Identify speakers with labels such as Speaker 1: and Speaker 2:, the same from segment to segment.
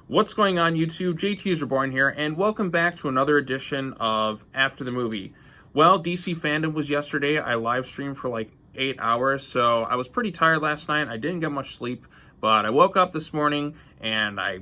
Speaker 1: What's going on, YouTube? JT's Reborn here, and welcome back to another edition of After the Movie. Well, DC Fandom was yesterday. I live streamed for like 8 hours, so I was pretty tired last night. I didn't get much sleep, but I woke up this morning and I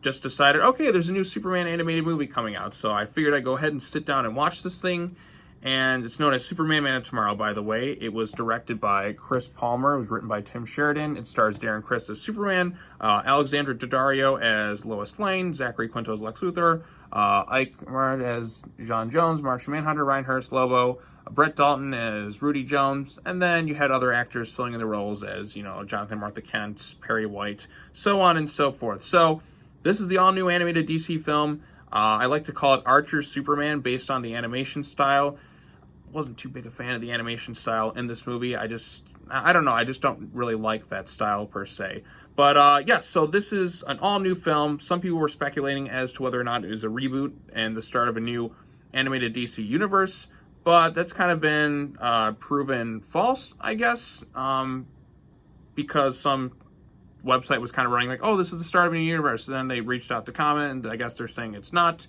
Speaker 1: just decided, okay, there's a new Superman animated movie coming out, so I figured I'd go ahead and sit down and watch this thing. And it's known as Superman Man of Tomorrow, by the way. It was directed by Chris Palmer. It was written by Tim Sheridan. It stars Darren Criss as Superman, Alexandra Daddario as Lois Lane, Zachary Quinto as Lex Luthor, Ike Murd as John Jones, Martian Manhunter, Ryan Hurst, Lobo, Brett Dalton as Rudy Jones, and then you had other actors filling in the roles as, Jonathan Martha Kent, Perry White, so on and so forth. So this is the all-new animated DC film. I like to call it Archer's Superman based on the animation style. Wasn't too big a fan of the animation style in this movie. I don't know, I just don't really like that style per se. But yes, so this is an all-new film. Some people were speculating as to whether or not it was a reboot and the start of a new animated DC universe, but that's kind of been proven false, I guess, because some website was kind of running like, oh, this is the start of a new universe, and then they reached out to comment, and I guess they're saying it's not.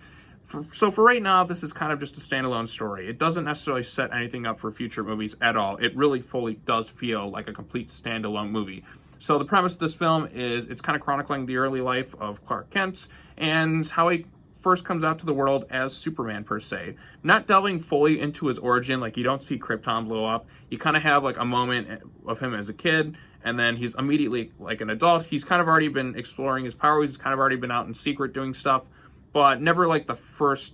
Speaker 1: So for right now, this is kind of just a standalone story. It doesn't necessarily set anything up for future movies at all. It really fully does feel like a complete standalone movie. So the premise of this film is it's kind of chronicling the early life of Clark Kent and how he first comes out to the world as Superman per se. Not delving fully into his origin, like you don't see Krypton blow up. You kind of have like a moment of him as a kid, and then he's immediately like an adult. He's kind of already been exploring his powers. He's kind of already been out in secret doing stuff, but never like the first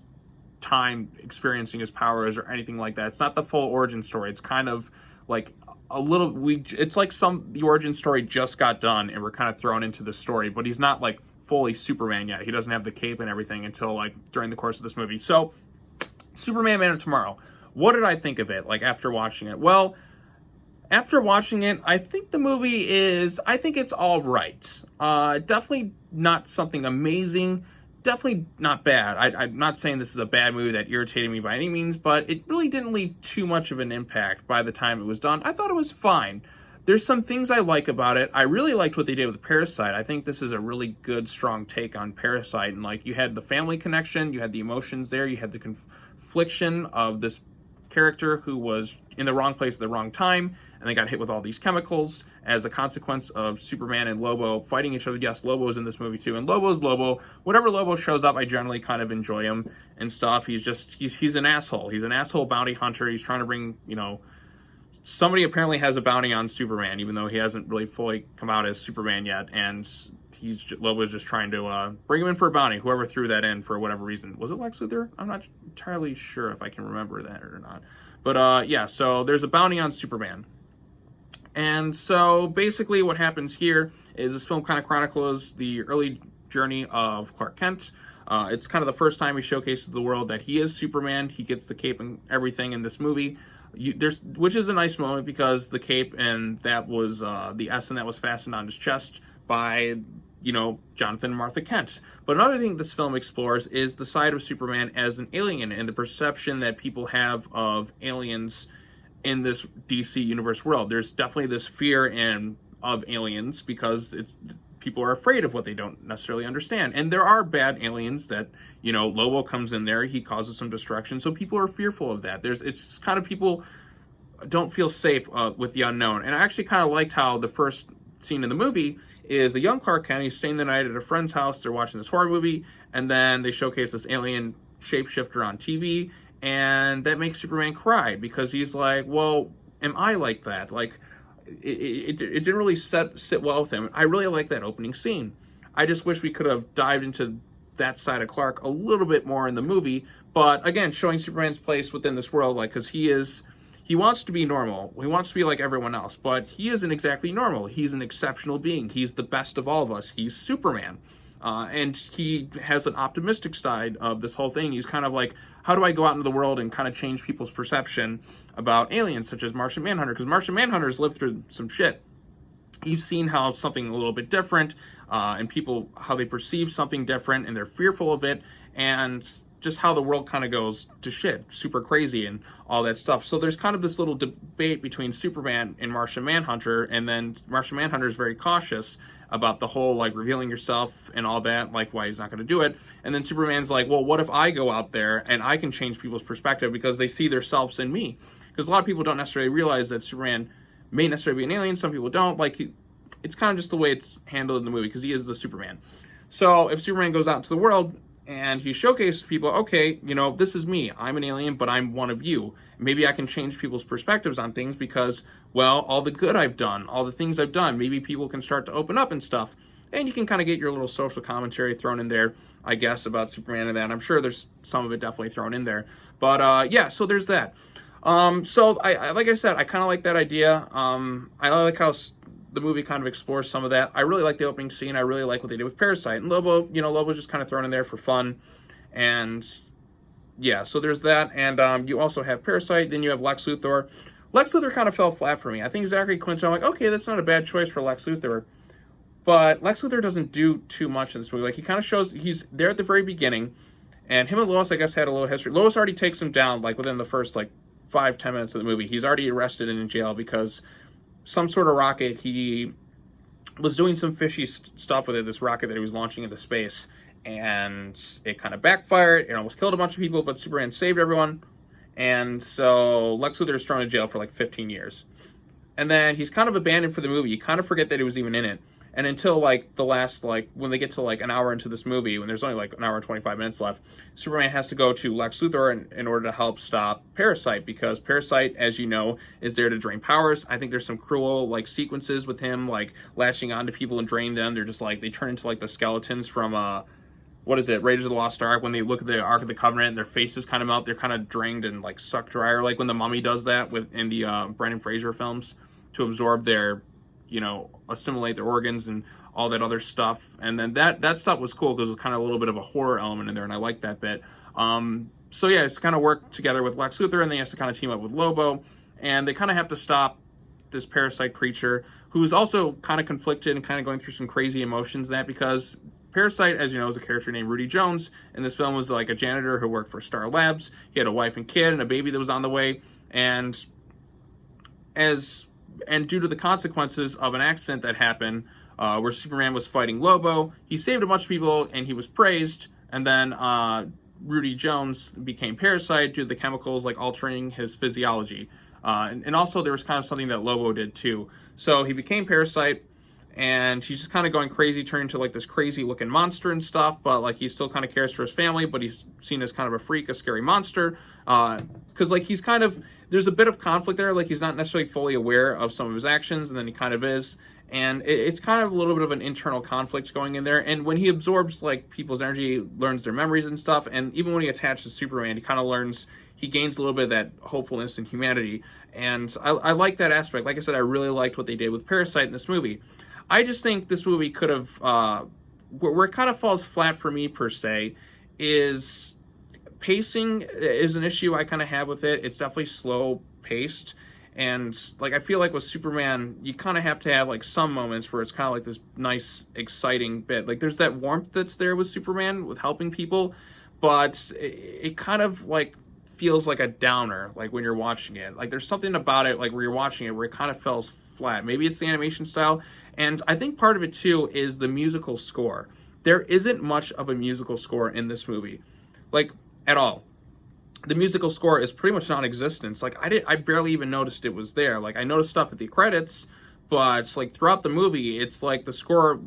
Speaker 1: time experiencing his powers or anything like that. It's not the full origin story. It's kind of like it's like the origin story just got done and we're kind of thrown into the story, but he's not like fully Superman yet. He doesn't have the cape and everything until like during the course of this movie. So Superman Man of Tomorrow, what did I think of it like after watching it? Well, after watching it, I think it's all right. Definitely not something amazing. Definitely not bad. I'm not saying this is a bad movie that irritated me by any means, but it really didn't leave too much of an impact by the time it was done. I thought it was fine. There's some things I like about it. I really liked what they did with Parasite. I think this is a really good, strong take on Parasite. And like, you had the family connection, you had the emotions there, you had the confliction of this character who was in the wrong place at the wrong time, and they got hit with all these chemicals as a consequence of Superman and Lobo fighting each other. Yes, Lobo's in this movie too, and Lobo's Lobo. Whenever Lobo shows up, I generally kind of enjoy him and stuff. He's an asshole. He's an asshole bounty hunter. He's trying to bring, somebody apparently has a bounty on Superman, even though he hasn't really fully come out as Superman yet, and Lobo's just trying to bring him in for a bounty, whoever threw that in for whatever reason. Was it Lex Luthor? I'm not entirely sure if I can remember that or not. But yeah, so there's a bounty on Superman. And so basically what happens here is this film kind of chronicles the early journey of Clark Kent. It's kind of the first time he showcases the world that he is Superman. He gets the cape and everything in this movie. Which is a nice moment because the cape, and that was the S that was fastened on his chest by, Jonathan and Martha Kent. But another thing this film explores is the side of Superman as an alien and the perception that people have of aliens in this DC universe world. There's definitely this fear of aliens because people are afraid of what they don't necessarily understand. And there are bad aliens that, Lobo comes in there, he causes some destruction, so people are fearful of that. It's kind of people don't feel safe with the unknown. And I actually kind of liked how the first scene in the movie is a young Clark Kent. He's staying the night at a friend's house. They're watching this horror movie, and then they showcase this alien shapeshifter on TV, and that makes Superman cry because he's like, well, am I like that? Like, it didn't really sit well with him. I really like that opening scene. I just wish we could have dived into that side of Clark a little bit more in the movie, but again, showing Superman's place within this world, like, because he wants to be normal. He wants to be like everyone else, but he isn't exactly normal. He's an exceptional being. He's the best of all of us. He's Superman. And he has an optimistic side of this whole thing. He's kind of like, how do I go out into the world and kind of change people's perception about aliens, such as Martian Manhunter? Because Martian Manhunter's lived through some shit. You've seen how something a little bit different, and people, how they perceive something different, and they're fearful of it, and just how the world kind of goes to shit, super crazy and all that stuff. So there's kind of this little debate between Superman and Martian Manhunter, and then Martian Manhunter is very cautious, about the whole like revealing yourself and all that, like why he's not going to do it. And then Superman's like, well, what if I go out there and I can change people's perspective because they see themselves in me? Because a lot of people don't necessarily realize that Superman may necessarily be an alien. Some people don't. Like, it's kind of just the way it's handled in the movie because he is the Superman. So if Superman goes out into the world and he showcases people, okay, you know, this is me. I'm an alien, but I'm one of you. Maybe I can change people's perspectives on things because, well, all the good I've done, all the things I've done, maybe people can start to open up and stuff. And you can kind of get your little social commentary thrown in there, I guess, about Superman and that. I'm sure there's some of it definitely thrown in there. But yeah, so there's that. So I like I said, I kind of like that idea. I like how the movie kind of explores some of that. I really like the opening scene. I really like what they did with Parasite. And Lobo, you know, Lobo's just kind of thrown in there for fun. And yeah, so there's that. And you also have Parasite. Then you have Lex Luthor. Lex Luthor kind of fell flat for me. I think Zachary Quinto, I'm like, okay, that's not a bad choice for Lex Luthor. But Lex Luthor doesn't do too much in this movie. Like, he kind of shows, he's there at the very beginning. And him and Lois, I guess, had a little history. Lois already takes him down, like, within the first, like, 5-10 minutes of the movie. He's already arrested and in jail because some sort of rocket, he was doing some fishy stuff with it, this rocket that he was launching into space, and it kind of backfired. It almost killed a bunch of people, but Superman saved everyone, and so Lex Luthor is thrown in jail for like 15 years. And then he's kind of abandoned for the movie. You kind of forget that he was even in it. And until like the last, like when they get to like an hour into this movie, when there's only like an hour and 25 minutes left, Superman has to go to Lex Luthor in order to help stop Parasite, because Parasite, as you know, is there to drain powers. I think there's some cruel like sequences with him like latching onto people and draining them. They're just like, they turn into like the skeletons from what is it, Raiders of the Lost Ark, when they look at the Ark of the Covenant and their faces kind of melt, they're kind of drained and like sucked dry, or like when the Mummy does that in the Brendan Fraser films to absorb their, you know, assimilate their organs and all that other stuff. And then that stuff was cool because it was kind of a little bit of a horror element in there, and I liked that bit. So yeah, it's kind of work together with Lex Luthor, and then he has to kind of team up with Lobo, and they kind of have to stop this parasite creature who's also kind of conflicted and kind of going through some crazy emotions. That because Parasite, as you know, is a character named Rudy Jones, and this film was like a janitor who worked for Star Labs. He had a wife and kid and a baby that was on the way, and due to the consequences of an accident that happened where Superman was fighting Lobo, he saved a bunch of people and he was praised, and then Rudy Jones became Parasite due to the chemicals like altering his physiology. And also there was kind of something that Lobo did too. So he became Parasite, and he's just kind of going crazy, turning into like this crazy looking monster and stuff, but like he still kind of cares for his family, but he's seen as kind of a freak, a scary monster. Because like he's kind of, there's a bit of conflict there, like he's not necessarily fully aware of some of his actions, and then he kind of is. And it's kind of a little bit of an internal conflict going in there. And when he absorbs like people's energy, learns their memories and stuff, and even when he attaches to Superman, he kind of learns, he gains a little bit of that hopefulness and humanity. And I like that aspect. Like I said, I really liked what they did with Parasite in this movie. I just think this movie could have, where it kind of falls flat for me per se, is pacing is an issue I kind of have with it. It's definitely slow paced. And like I feel like with Superman, you kind of have to have like some moments where it's kind of like this nice, exciting bit. Like there's that warmth that's there with Superman with helping people, but it kind of like feels like a downer, like when you're watching it. Like there's something about it, like where you're watching it, where it kind of falls flat. Maybe it's the animation style, and I think part of it too is the musical score. There isn't much of a musical score in this movie, like at all. The musical score is pretty much non-existent. Like I barely even noticed it was there. Like I noticed stuff at the credits, but like throughout the movie, it's like the score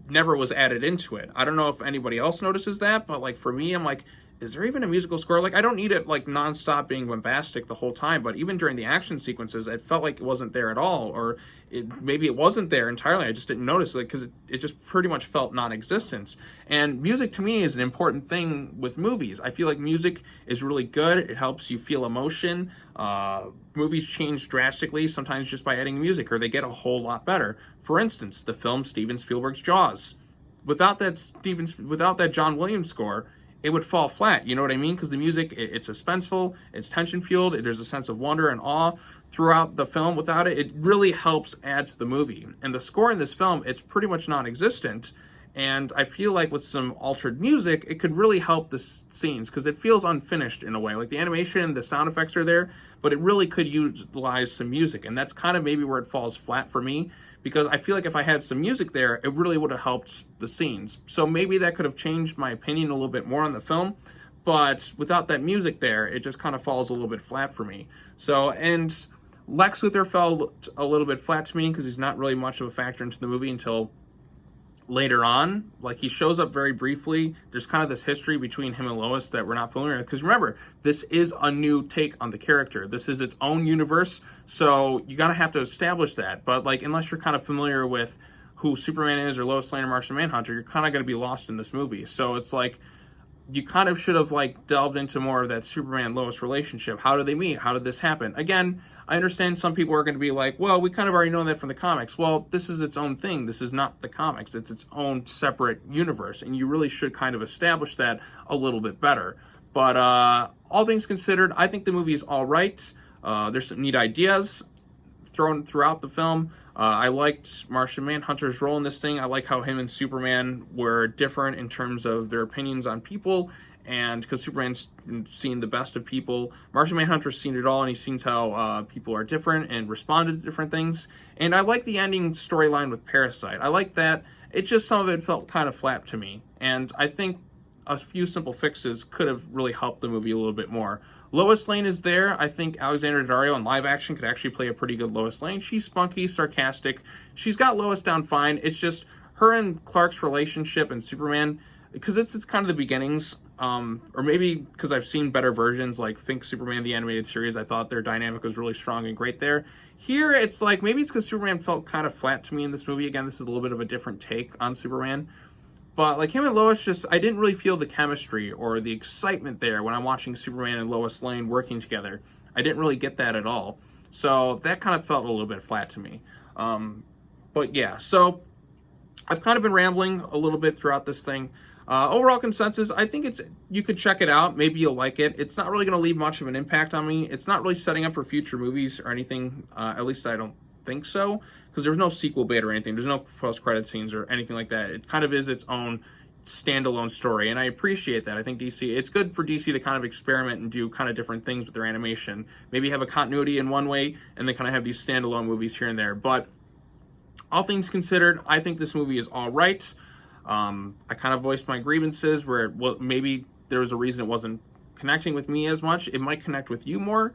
Speaker 1: never was added into it. I don't know if anybody else notices that, but like for me, I'm like, is there even a musical score? Like I don't need it like nonstop being bombastic the whole time, but even during the action sequences, it felt like it wasn't there at all, or maybe it wasn't there entirely. I just didn't notice it because it just pretty much felt non-existent. And music to me is an important thing with movies. I feel like music is really good. It helps you feel emotion. Movies change drastically sometimes just by adding music, or they get a whole lot better. For instance, the film Steven Spielberg's Jaws. Without that John Williams score, it would fall flat, you know what I mean? Because the music, it's suspenseful, it's tension-fueled, there's a sense of wonder and awe throughout the film. Without it, it really helps add to the movie. And the score in this film, it's pretty much non-existent, and I feel like with some altered music, it could really help the scenes, because it feels unfinished in a way. Like the animation, the sound effects are there, but it really could utilize some music, and that's kind of maybe where it falls flat for me, because I feel like if I had some music there, it really would have helped the scenes. So maybe that could have changed my opinion a little bit more on the film, but without that music there, it just kind of falls a little bit flat for me. So, and Lex Luthor fell a little bit flat to me because he's not really much of a factor into the movie until later on. Like, he shows up very briefly. There's kind of this history between him and Lois that we're not familiar with, because remember, this is a new take on the character. This is its own universe, so you gotta have to establish that. But like, unless you're kind of familiar with who Superman is or Lois Lane or Martian Manhunter, you're kind of gonna be lost in this movie. So it's like, you kind of should have like delved into more of that Superman-Lois relationship. How did they meet? How did this happen? Again, I understand some people are going to be like, well, we kind of already know that from the comics. Well, this is its own thing. This is not the comics. It's its own separate universe, and you really should kind of establish that a little bit better. But all things considered, I think the movie is all right. There's some neat ideas thrown throughout the film. I liked Martian Manhunter's role in this thing. I like how him and Superman were different in terms of their opinions on people, and because Superman's seen the best of people, Martian Manhunter's seen it all, and he's seen how people are different and responded to different things. And I like the ending storyline with Parasite. I like that. It just, some of it felt kind of flat to me, and I think a few simple fixes could have really helped the movie a little bit more. Lois Lane is there. I think Alexandra Daddario in live action could actually play a pretty good Lois Lane. She's spunky, sarcastic. She's got Lois down fine. It's just her and Clark's relationship and Superman, because it's kind of the beginnings, or maybe because I've seen better versions, like think Superman the Animated Series. I thought their dynamic was really strong and great there. Here, it's like, maybe it's because Superman felt kind of flat to me in this movie. Again, this is a little bit of a different take on Superman. But like, him and Lois, just, I didn't really feel the chemistry or the excitement there when I'm watching Superman and Lois Lane working together. I didn't really get that at all. So that kind of felt a little bit flat to me. But yeah, so I've kind of been rambling a little bit throughout this thing. Overall consensus, I think you could check it out. Maybe you'll like it. It's not really going to leave much of an impact on me. It's not really setting up for future movies or anything. At least I don't think so, because there's no sequel bait or anything. There's no post-credit scenes or anything like that. It kind of is its own standalone story, and I appreciate that. I think DC, it's good for DC to kind of experiment and do kind of different things with their animation. Maybe have a continuity in one way, and then kind of have these standalone movies here and there. But all things considered, I think this movie is all right. I kind of voiced my grievances where, well, maybe there was a reason it wasn't connecting with me as much. It might connect with you more.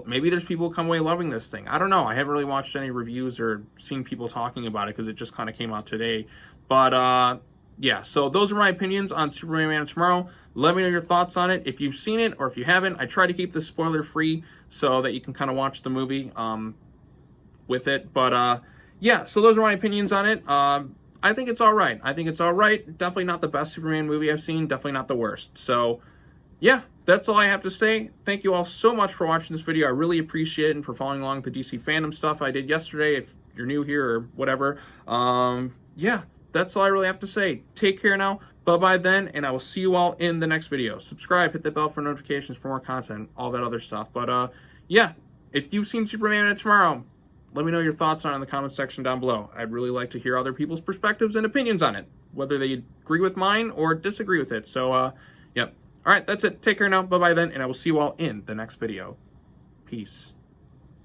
Speaker 1: Maybe there's people who come away loving this thing. I don't know. I haven't really watched any reviews or seen people talking about it because it just kind of came out today. But yeah, so those are my opinions on Superman Man of Tomorrow. Let me know your thoughts on it. If you've seen it or if you haven't, I try to keep this spoiler free so that you can kind of watch the movie with it. But yeah, so those are my opinions on it. I think it's all right. I think it's all right. Definitely not the best Superman movie I've seen. Definitely not the worst. So yeah, that's all I have to say. Thank you all so much for watching this video. I really appreciate it, and for following along with the DC fandom stuff I did yesterday. If you're new here or whatever, yeah, that's all I really have to say. Take care now. Bye-bye then, and I will see you all in the next video. Subscribe, hit the bell for notifications for more content, all that other stuff. But yeah, if you've seen Superman Man Tomorrow, let me know your thoughts on it in the comment section down below. I'd really like to hear other people's perspectives and opinions on it, whether they agree with mine or disagree with it. So, yep. All right, that's it. Take care now. Bye-bye then, and I will see you all in the next video. Peace.